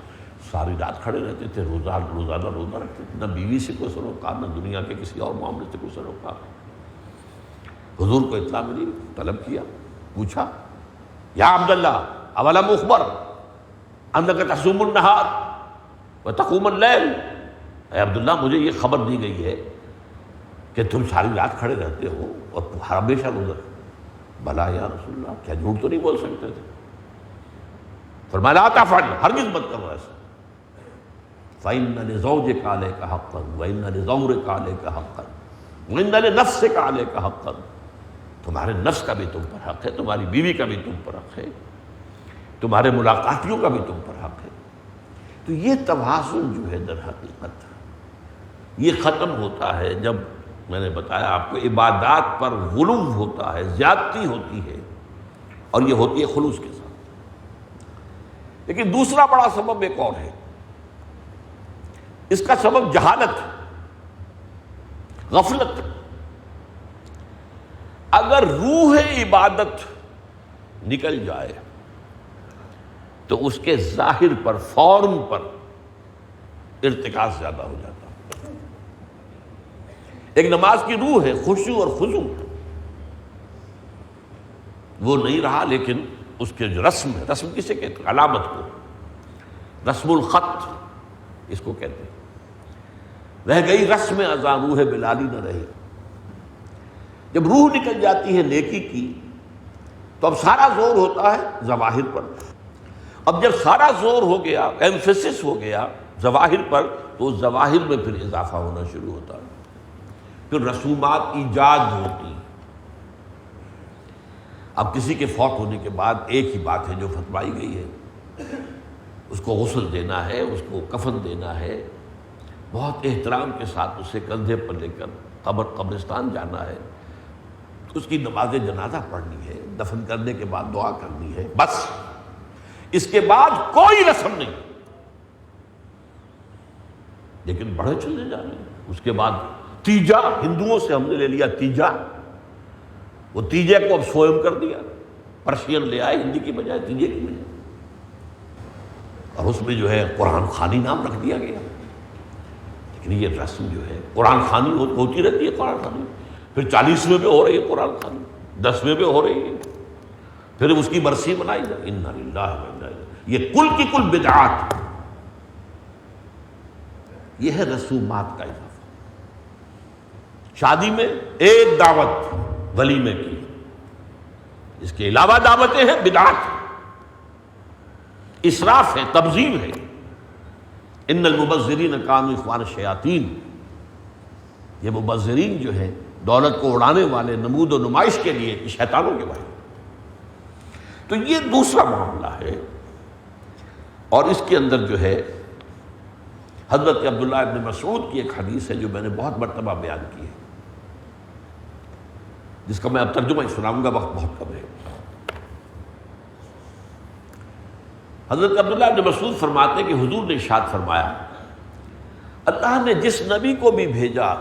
S2: ساری رات کھڑے رہتے تھے، روزانہ روزہ رکھتے تھے، نہ بیوی سے کوئی سروکار، نہ دنیا کے کسی اور معاملے سے کوئی سروکار۔ حضور کو اطلاع ملی، طلب کیا، پوچھا یا عبداللہ اولم اخبر انک تصوم النہار وتقوم اللیل، اے عبداللہ مجھے یہ خبر دی گئی ہے کہ تم ساری رات کھڑے رہتے ہو اور ہمیشہ روزہ۔ بھلا یا رسول اللہ، کیا جھوٹ تو نہیں بول سکتے تھے؟ فرمایا لا تفعل، ہرگز مت کرو ایسا، فإن لزوجک علیک حقا وإن لزورک علیک حقا وإن لنفسک علیک حقا، تمہارے نفس کا بھی تم پر حق ہے، تمہاری بیوی کا بھی تم پر حق ہے، تمہارے ملاقاتیوں کا بھی تم پر حق ہے۔ تو یہ توازن جو ہے در حقیقت یہ ختم ہوتا ہے جب میں نے بتایا آپ کو عبادات پر غلو ہوتا ہے، زیادتی ہوتی ہے، اور یہ ہوتی ہے خلوص کے ساتھ۔ لیکن دوسرا بڑا سبب ایک اور ہے، اس کا سبب جہالت، غفلت۔ اگر روح عبادت نکل جائے تو اس کے ظاہر پر فورم پر ارتکاز زیادہ ہو جاتا ہے۔ ایک نماز کی روح ہے خشوع اور خضوع، وہ نہیں رہا، لیکن اس کے جو رسم ہے، رسم کسے کہتے ہیں؟ علامت کو، رسم الخط اس کو کہتے ہیں۔ رہ گئی رسم اذاں، روح بلالی نہ رہی۔ جب روح نکل جاتی ہے نیکی کی تو اب سارا زور ہوتا ہے ظواہر پر۔ اب جب سارا زور ہو گیا، ایمفیسس ہو گیا ظواہر پر، تو اس ظواہر میں پھر اضافہ ہونا شروع ہوتا ہے، پھر رسومات ایجاد ہوتی۔ اب کسی کے فوت ہونے کے بعد ایک ہی بات ہے جو فتوائی گئی ہے، اس کو غسل دینا ہے، اس کو کفن دینا ہے، بہت احترام کے ساتھ اسے کندھے پر لے کر قبرستان جانا ہے، اس کی نماز جنازہ پڑھنی ہے، دفن کرنے کے بعد دعا کرنی ہے، بس اس کے بعد کوئی رسم نہیں۔ لیکن بڑے چلے جا رہے ہیں۔ اس کے بعد تیجا، ہندوؤں سے ہم نے لے لیا تیجا، وہ تیجے کو اب سوئم کر دیا، پرشین لے آئے ہندی کی بجائے، تیجے کی بجائے، اور اس میں جو ہے قرآن خوانی نام رکھ دیا گیا۔ لیکن یہ رسم جو ہے قرآن خوانی ہوتی رہتی ہے، قرآن خوانی پھر 40ویں پہ ہو رہی ہے، قرآن خوانی 10ویں پہ ہو رہی ہے، پھر اس کی برسی منائی جائے۔ انا للہ و انا الیہ، یہ کل کی کل بدعات، یہ ہے رسومات کا اضافہ۔ شادی میں ایک دعوت ولیمے کی، اس کے علاوہ دعوتیں ہیں، بدعات، اسراف ہے، تبذیر ہے۔ ان المبذرین کانوا اخوان الشیاطین، یہ مبذرین جو ہے دولت کو اڑانے والے نمود و نمائش کے لیے شیطانوں کے بھائی. تو یہ دوسرا معاملہ ہے. اور اس کے اندر جو ہے حضرت عبداللہ ابن مسعود کی ایک حدیث ہے جو میں نے بہت مرتبہ بیان کی ہے، جس کا میں اب ترجمہ ہی سناؤں گا، وقت بہت کم ہے. حضرت عبداللہ ابن مسعود فرماتے کہ حضور نے ارشاد فرمایا، اللہ نے جس نبی کو بھی بھیجا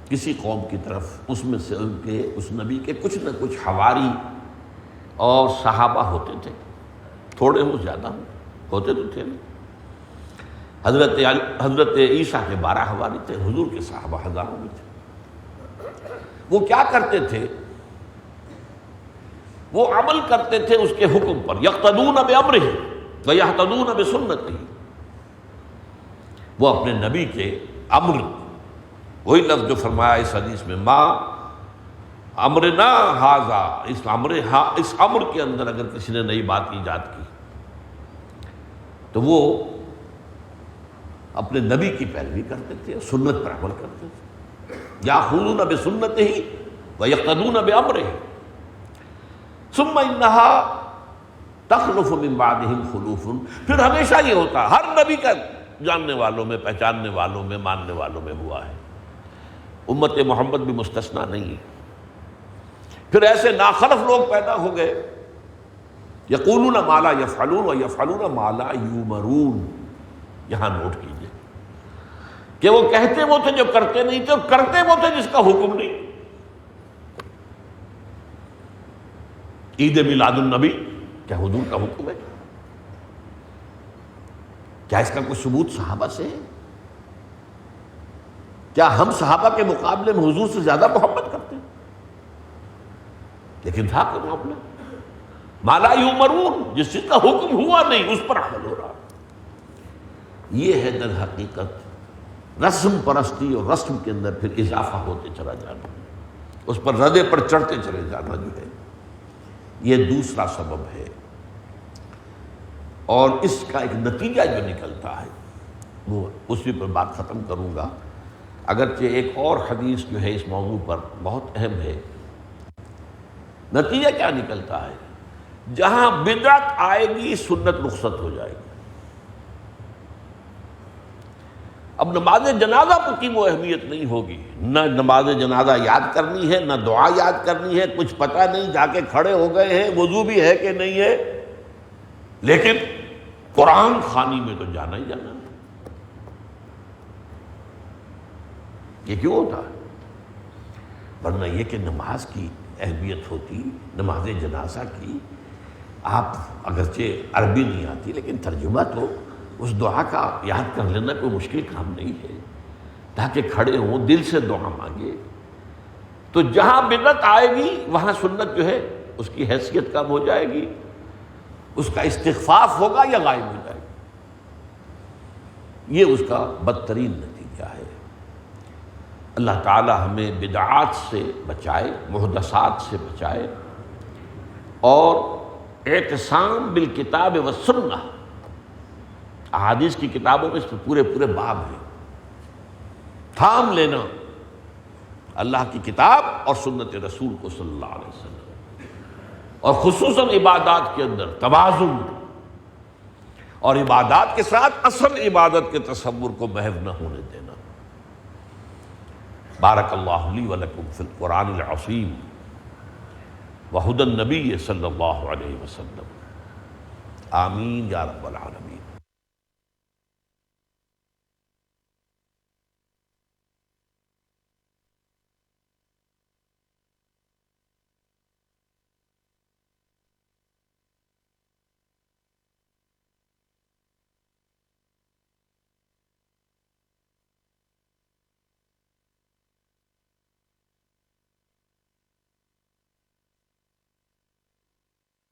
S2: کسی قوم کی طرف، اس میں سے ان کے اس نبی کے کچھ نہ کچھ حواری اور صحابہ ہوتے تھے، تھوڑے ہوں زیادہ ہوں، ہوتے تو تھے. حضرت عیسیٰ کے 12 حواری تھے، حضور کے صحابہ ہزاروں میں تھے. وہ کیا کرتے تھے؟ وہ عمل کرتے تھے اس کے حکم پر، یقتدون بامرہ ویہتدون بسنتہ. وہ اپنے نبی کے امر، وہی لفظ جو فرمایا اس حدیث میں، ما امرنا ھذا، اس امر کے اندر اگر کسی نے نئی بات ایجاد کی تو وہ اپنے نبی کی پیروی کرتے تھے، سنت پر عمل کرتے تھے. یاخذون بسنتہ ویقتدون بامرہ ثم انہا تخلف من بعدہم خلوف. پھر ہمیشہ یہ ہوتا، ہر نبی کا جاننے والوں میں، پہچاننے والوں میں، ماننے والوں میں ہوا ہے، امت محمد بھی مستثنیٰ نہیں ہے. پھر ایسے ناخلف لوگ پیدا ہو گئے، یقولون ما لا یفعلون ویفعلون ما لا یؤمرون. یہاں نوٹ کیجئے کہ وہ کہتے وہ تھے جو کرتے نہیں تھے، اور کرتے وہ تھے جس کا حکم نہیں. عید میلاد النبی کیا حضور کا حکم ہے؟ کیا اس کا کوئی ثبوت صحابہ سے ہے؟ کیا ہم صحابہ کے مقابلے میں حضور سے زیادہ محبت کرتے ہیں؟ لیکن تھا کہ معاملہ ما لا یؤمرون، جس چیز کا حکم ہوا نہیں اس پر عمل ہو رہا. یہ ہے در حقیقت رسم پرستی، اور رسم کے اندر پھر اضافہ ہوتے چلا جانا، اس پر ردے پر چڑھتے چلے جانا جو ہے، یہ دوسرا سبب ہے. اور اس کا ایک نتیجہ جو نکلتا ہے وہ اسی پر بات ختم کروں گا، اگرچہ ایک اور حدیث جو ہے اس موضوع پر بہت اہم ہے. نتیجہ کیا نکلتا ہے؟ جہاں بدعت آئے گی سنت رخصت ہو جائے گی. اب نماز جنازہ کی وہ اہمیت نہیں ہوگی، نہ نماز جنازہ یاد کرنی ہے، نہ دعا یاد کرنی ہے، کچھ پتہ نہیں، جا کے کھڑے ہو گئے ہیں، وضو بھی ہے کہ نہیں ہے، لیکن قرآن خوانی میں تو جانا ہی جانا ہے. یہ کیوں ہوتا ہے؟ ورنہ یہ کہ نماز کی اہمیت ہوتی، نماز جنازہ کی، آپ اگرچہ عربی نہیں آتی لیکن ترجمہ تو اس دعا کا یاد کر لینا کوئی مشکل کام نہیں ہے، تاکہ کھڑے ہوں دل سے دعا مانگے. تو جہاں بدعت آئے گی وہاں سنت جو ہے اس کی حیثیت کم ہو جائے گی، اس کا استخفاف ہوگا یا غائب ہو جائے گا. یہ اس کا بدترین نتیجہ ہے. اللہ تعالی ہمیں بدعات سے بچائے، محدثات سے بچائے، اور اعتصام بالکتاب والسنہ، احادیث کی کتابوں میں اس میں پورے باب ہیں. تھام لینا اللہ کی کتاب اور سنت رسول کو صلی اللہ علیہ وسلم، اور خصوصاً عبادات کے اندر توازن، اور عبادات کے ساتھ اصل عبادت کے تصور کو محو نہ ہونے دینا. بارک اللہ لی ولکم فی القرآن العظیم وہدی النبی صلی اللہ علیہ وسلم. آمین یا رب العالمین.